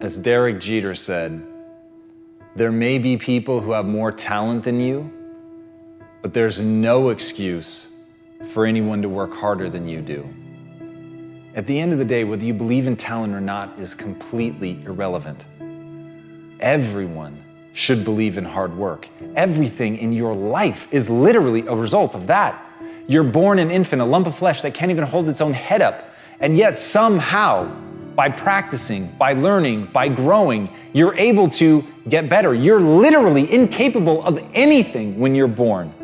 As Derek Jeter said, there may be people who have more talent than you, but there's no excuse for anyone to work harder than you do. At the end of the day, whether you believe in talent or not is completely irrelevant. Everyone should believe in hard work. Everything in your life is literally a result of that. You're born an infant, a lump of flesh that can't even hold its own head up, and yet somehow, by practicing, by learning, by growing, you're able to get better. You're literally incapable of anything when you're born.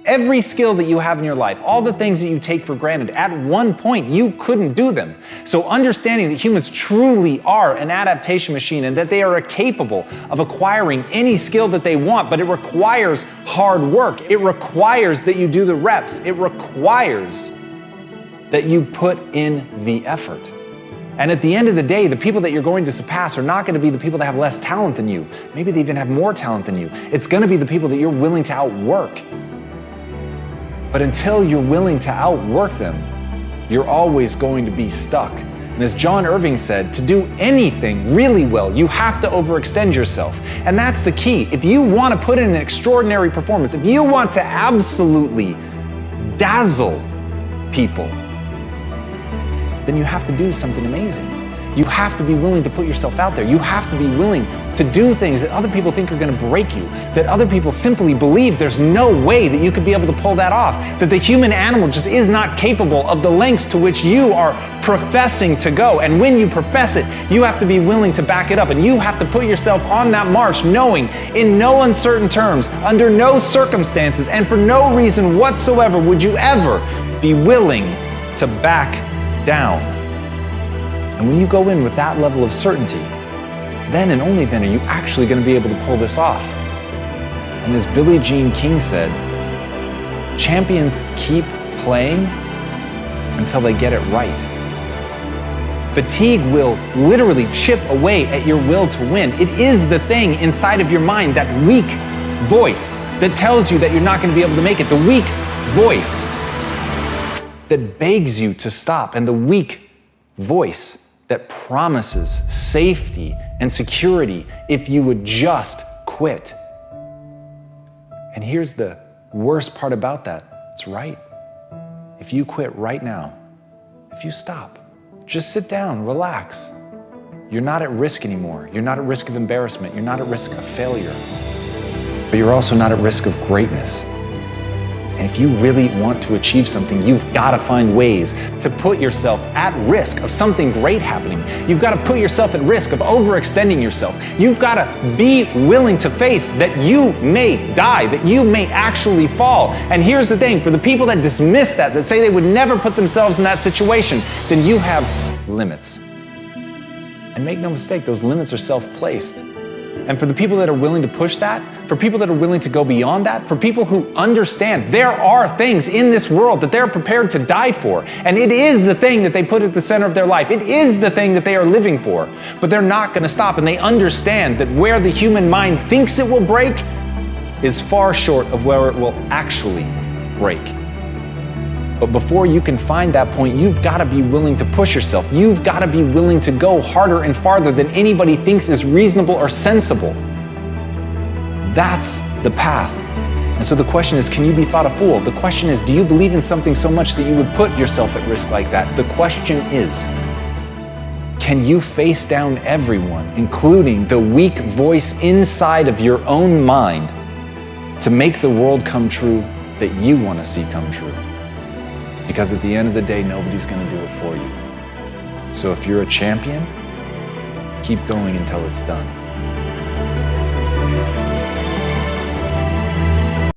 Every skill that you have in your life, all the things that you take for granted, at one point you couldn't do them. So understanding that humans truly are an adaptation machine and that they are capable of acquiring any skill that they want, but it requires hard work. It requires that you do the reps. It requires that you put in the effort. And at the end of the day, the people that you're going to surpass are not going to be the people that have less talent than you. Maybe they even have more talent than you. It's going to be the people that you're willing to outwork. But until you're willing to outwork them, you're always going to be stuck. And as John Irving said, to do anything really well, you have to overextend yourself. And that's the key. If you want to put in an extraordinary performance, if you want to absolutely dazzle people, then you have to do something amazing. You have to be willing to put yourself out there. You have to be willing to do things that other people think are going to break you, that other people simply believe there's no way that you could be able to pull that off, that the human animal just is not capable of the lengths to which you are professing to go. And when you profess it, you have to be willing to back it up, and you have to put yourself on that march knowing in no uncertain terms, under no circumstances, and for no reason whatsoever would you ever be willing to back down. And when you go in with that level of certainty, then and only then are you actually going to be able to pull this off. And as Billie Jean King said, champions keep playing until they get it right. Fatigue will literally chip away at your will to win. It is the thing inside of your mind, that weak voice that tells you that you're not going to be able to make it. The weak voice that begs you to stop, and the weak voice that promises safety and security if you would just quit. And here's the worst part about that. It's right. If you quit right now, if you stop, just sit down, relax. You're not at risk anymore. You're not at risk of embarrassment. You're not at risk of failure. But you're also not at risk of greatness. And if you really want to achieve something, you've got to find ways to put yourself at risk of something great happening. You've got to put yourself at risk of overextending yourself. You've got to be willing to face that you may die, that you may actually fall. And here's the thing, for the people that dismiss that say they would never put themselves in that situation, then you have limits. And make no mistake, those limits are self-placed. And for the people that are willing to push that, for people that are willing to go beyond that, for people who understand there are things in this world that they're prepared to die for, and it is the thing that they put at the center of their life. It is the thing that they are living for, but they're not going to stop, and they understand that where the human mind thinks it will break is far short of where it will actually break. But before you can find that point, you've got to be willing to push yourself. You've got to be willing to go harder and farther than anybody thinks is reasonable or sensible. That's the path. And so the question is, can you be thought a fool? The question is, do you believe in something so much that you would put yourself at risk like that? The question is, can you face down everyone, including the weak voice inside of your own mind, to make the world come true that you want to see come true? Because at the end of the day, nobody's going to do it for you. So if you're a champion, keep going until it's done.